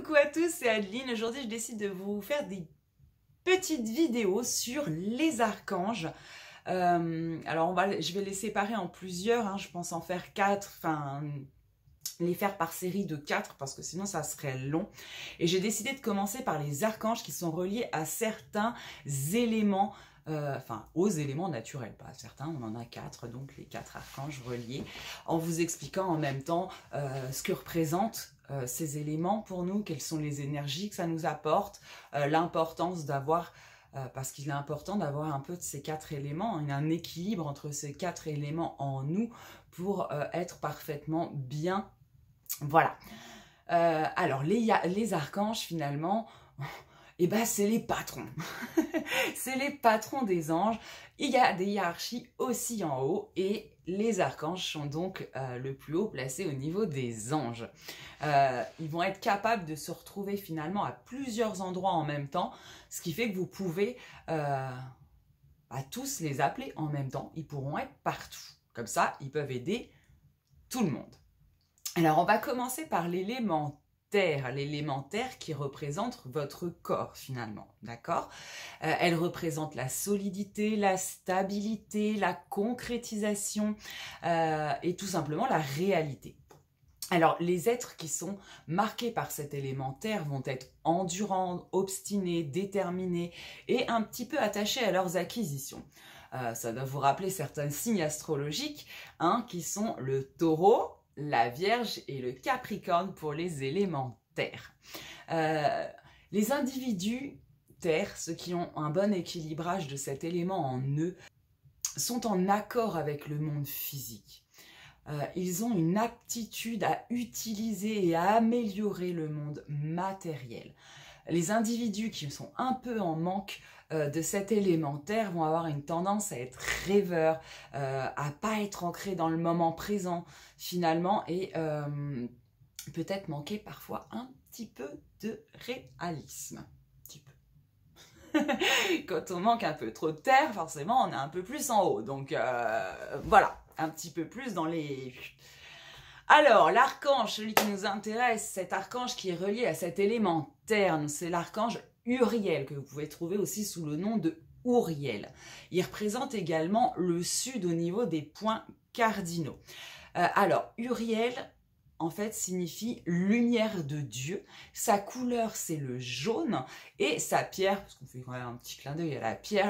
Coucou à tous, c'est Adeline. Aujourd'hui, je décide de vous faire des petites vidéos sur les archanges. Alors, je vais les séparer en plusieurs. Hein, je pense en faire 4, enfin, les faire par série de 4 parce que sinon ça serait long. Et j'ai décidé de commencer par les archanges qui sont reliés à certains éléments. Enfin, aux éléments naturels, pas certains, on en a 4, donc les 4 archanges reliés, en vous expliquant en même temps ce que représentent ces éléments pour nous, quelles sont les énergies que ça nous apporte, l'importance d'avoir, parce qu'il est important d'avoir un peu de ces 4 éléments, il y a un équilibre entre ces 4 éléments en nous pour être parfaitement bien. Voilà. Alors, les archanges, finalement, eh ben, c'est les patrons. C'est les patrons des anges. Il y a des hiérarchies aussi en haut et les archanges sont donc le plus haut placé au niveau des anges. Ils vont être capables de se retrouver finalement à plusieurs endroits en même temps, ce qui fait que vous pouvez tous les appeler en même temps. Ils pourront être partout. Comme ça, ils peuvent aider tout le monde. Alors, on va commencer par l'élémentaire. L'élémentaire qui représente votre corps finalement, d'accord? Elle représente la solidité, la stabilité, la concrétisation et tout simplement la réalité. Alors, les êtres qui sont marqués par cet élémentaire vont être endurants, obstinés, déterminés et un petit peu attachés à leurs acquisitions. Ça doit vous rappeler certains signes astrologiques hein, qui sont le taureau, la Vierge et le Capricorne pour les éléments terre. Les individus terre, ceux qui ont un bon équilibrage de cet élément en eux, sont en accord avec le monde physique. Ils ont une aptitude à utiliser et à améliorer le monde matériel. Les individus qui sont un peu en manque de cet élémentaire vont avoir une tendance à être rêveurs, à pas être ancrés dans le moment présent finalement et peut-être manquer parfois un petit peu de réalisme. Un petit peu. Quand on manque un peu trop de terre, forcément on est un peu plus en haut. Donc voilà, un petit peu plus dans les... Alors, l'archange, celui qui nous intéresse, cet archange qui est relié à cet élément terre, c'est l'archange Uriel, que vous pouvez trouver aussi sous le nom de Ouriel. Il représente également le sud au niveau des points cardinaux. Alors, Uriel, en fait, signifie lumière de Dieu. Sa couleur, c'est le jaune. Et sa pierre, parce qu'on fait quand même un petit clin d'œil à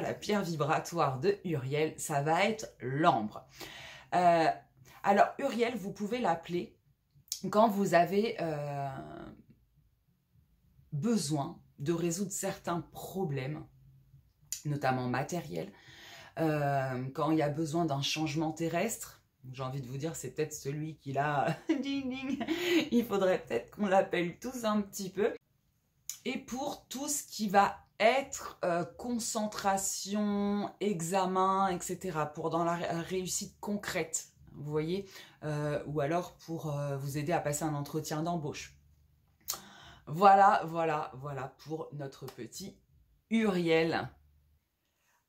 la pierre vibratoire de Uriel, ça va être l'ambre. Alors, Uriel, vous pouvez l'appeler quand vous avez besoin de résoudre certains problèmes, notamment matériels, quand il y a besoin d'un changement terrestre. J'ai envie de vous dire, c'est peut-être celui qui l'a... ding ding. Il faudrait peut-être qu'on l'appelle tous un petit peu. Et pour tout ce qui va être concentration, examen, etc. Pour dans la réussite concrète. Vous voyez, ou alors pour vous aider à passer un entretien d'embauche. Voilà pour notre petit Uriel.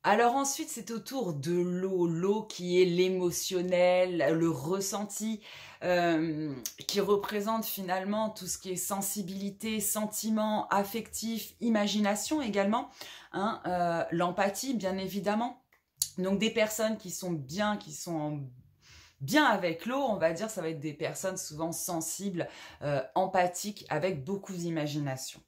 Alors ensuite, c'est au tour de l'eau qui est l'émotionnel, le ressenti, qui représente finalement tout ce qui est sensibilité, sentiment, affectif, imagination également, hein, l'empathie bien évidemment. Donc des personnes qui sont bien, bien avec l'eau, on va dire, ça va être des personnes souvent sensibles, empathiques, avec beaucoup d'imagination.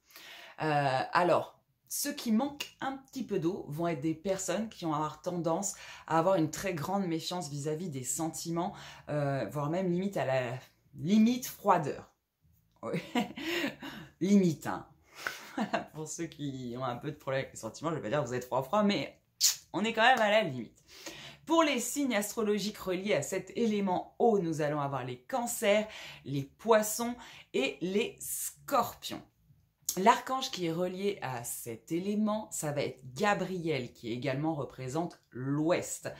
Alors, ceux qui manquent un petit peu d'eau vont être des personnes qui vont avoir tendance à avoir une très grande méfiance vis-à-vis des sentiments, voire même limite à la limite froideur. Oui. Limite, hein. Pour ceux qui ont un peu de problème avec les sentiments, je vais pas dire que vous êtes froid, mais on est quand même à la limite. Pour les signes astrologiques reliés à cet élément eau, nous allons avoir les cancers, les poissons et les scorpions. L'archange qui est relié à cet élément, ça va être Gabriel, qui également représente l'ouest.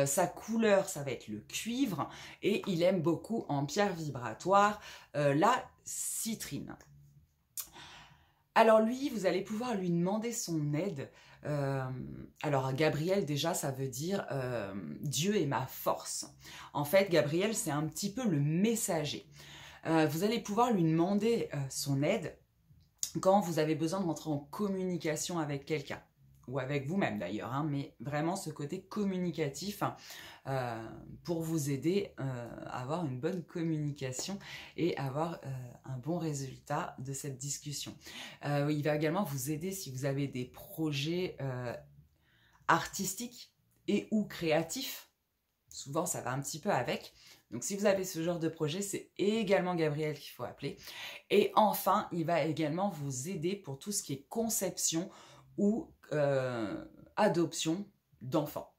Sa couleur, ça va être le cuivre, et il aime beaucoup en pierre vibratoire la citrine. Alors lui, vous allez pouvoir lui demander son aide. Alors Gabriel, déjà, ça veut dire Dieu est ma force. En fait, Gabriel, c'est un petit peu le messager. Vous allez pouvoir lui demander son aide quand vous avez besoin de rentrer en communication avec quelqu'un, ou avec vous-même d'ailleurs, hein, mais vraiment ce côté communicatif pour vous aider à avoir une bonne communication et avoir un bon résultat de cette discussion. Il va également vous aider si vous avez des projets artistiques et ou créatifs. Souvent, ça va un petit peu avec. Donc, si vous avez ce genre de projet, c'est également Gabriel qu'il faut appeler. Et enfin, il va également vous aider pour tout ce qui est conception ou adoption d'enfants.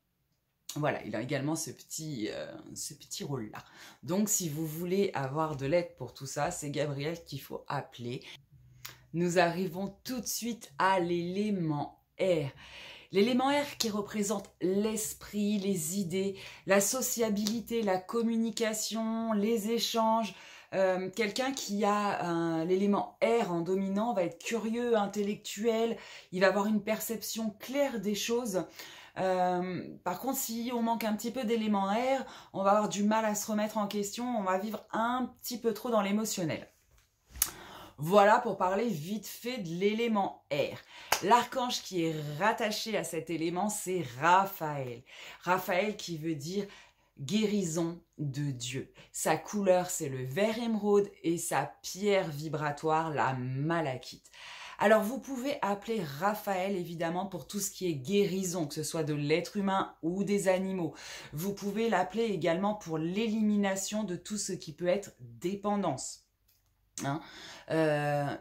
Voilà, il a également ce petit rôle-là. Donc, si vous voulez avoir de l'aide pour tout ça, c'est Gabriel qu'il faut appeler. Nous arrivons tout de suite à l'élément R. L'élément R qui représente l'esprit, les idées, la sociabilité, la communication, les échanges. Quelqu'un qui a l'élément R en dominant va être curieux, intellectuel, il va avoir une perception claire des choses. Par contre, si on manque un petit peu d'élément R, on va avoir du mal à se remettre en question, on va vivre un petit peu trop dans l'émotionnel. Voilà pour parler vite fait de l'élément R. L'archange qui est rattaché à cet élément, c'est Raphaël. Raphaël qui veut dire guérison de Dieu. Sa couleur, c'est le vert émeraude et sa pierre vibratoire, la malachite. Alors, vous pouvez appeler Raphaël, évidemment, pour tout ce qui est guérison, que ce soit de l'être humain ou des animaux. Vous pouvez l'appeler également pour l'élimination de tout ce qui peut être dépendance. Hein,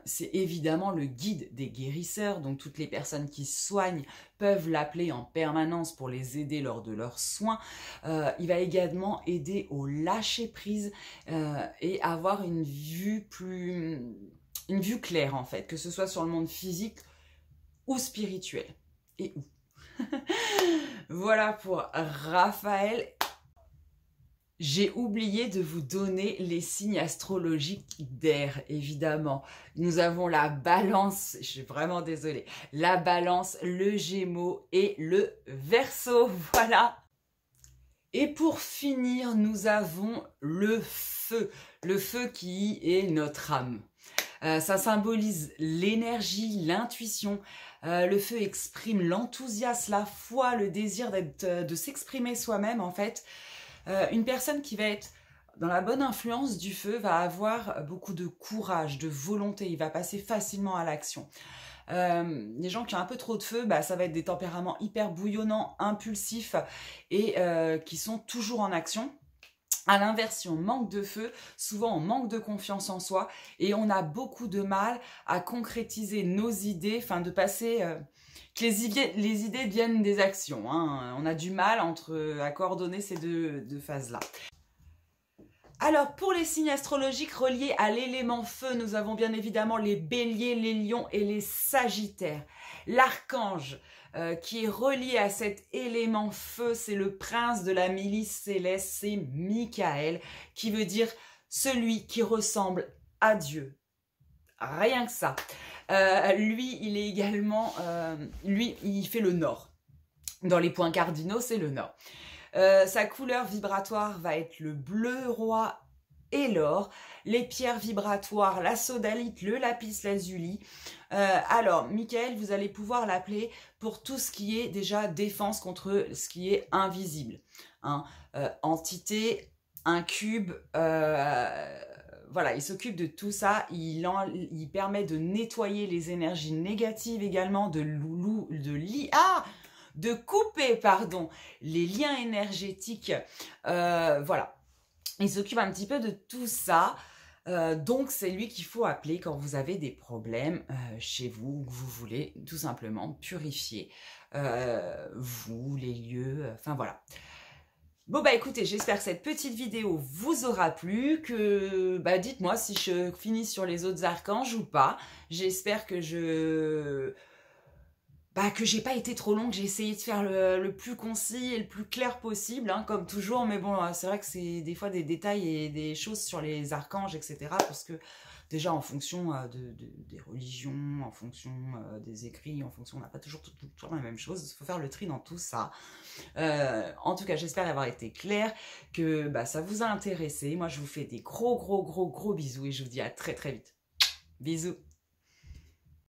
c'est évidemment le guide des guérisseurs, donc toutes les personnes qui soignent peuvent l'appeler en permanence pour les aider lors de leurs soins. Il va également aider au lâcher prise et avoir une vue claire en fait, que ce soit sur le monde physique ou spirituel. Et où Voilà pour Raphaël. J'ai oublié de vous donner les signes astrologiques d'air, évidemment. Nous avons la balance, je suis vraiment désolée, la balance, le gémeaux et le verseau, voilà. Et pour finir, nous avons le feu qui est notre âme. Ça symbolise l'énergie, l'intuition. Le feu exprime l'enthousiasme, la foi, le désir de s'exprimer soi-même en fait. Une personne qui va être dans la bonne influence du feu va avoir beaucoup de courage, de volonté, il va passer facilement à l'action. Les gens qui ont un peu trop de feu, ça va être des tempéraments hyper bouillonnants, impulsifs et qui sont toujours en action. À l'inverse, si on manque de feu, souvent on manque de confiance en soi et on a beaucoup de mal à concrétiser nos idées, enfin de passer... que les idées viennent des actions. Hein. On a du mal à coordonner ces deux phases-là. Alors, pour les signes astrologiques reliés à l'élément feu, nous avons bien évidemment les béliers, les lions et les sagittaires. L'archange qui est relié à cet élément feu, c'est le prince de la milice céleste, c'est Michael, qui veut dire celui qui ressemble à Dieu. Rien que ça. Lui, il est également... lui, il fait le nord. Dans les points cardinaux, c'est le nord. Sa couleur vibratoire va être le bleu roi et l'or. Les pierres vibratoires, la sodalite, le lapis lazuli. Alors, Michael, vous allez pouvoir l'appeler pour tout ce qui est déjà défense contre ce qui est invisible. Hein. Entité, incube... voilà, il s'occupe de tout ça, il permet de nettoyer les énergies négatives également, de couper, pardon, les liens énergétiques, voilà. Il s'occupe un petit peu de tout ça, donc c'est lui qu'il faut appeler quand vous avez des problèmes chez vous, que vous voulez tout simplement purifier vous, les lieux, enfin voilà. Bon écoutez, j'espère que cette petite vidéo vous aura plu, que dites-moi si je finis sur les autres archanges ou pas. J'espère que que j'ai pas été trop longue, j'ai essayé de faire le plus concis et le plus clair possible, hein, comme toujours, mais bon, c'est vrai que c'est des fois des détails et des choses sur les archanges, etc. Parce que déjà en fonction des religions, en fonction des écrits, en fonction, on n'a pas toujours la même chose, il faut faire le tri dans tout ça. En tout cas, j'espère avoir été claire, que ça vous a intéressé. Moi, je vous fais des gros bisous et je vous dis à très vite. Bisous.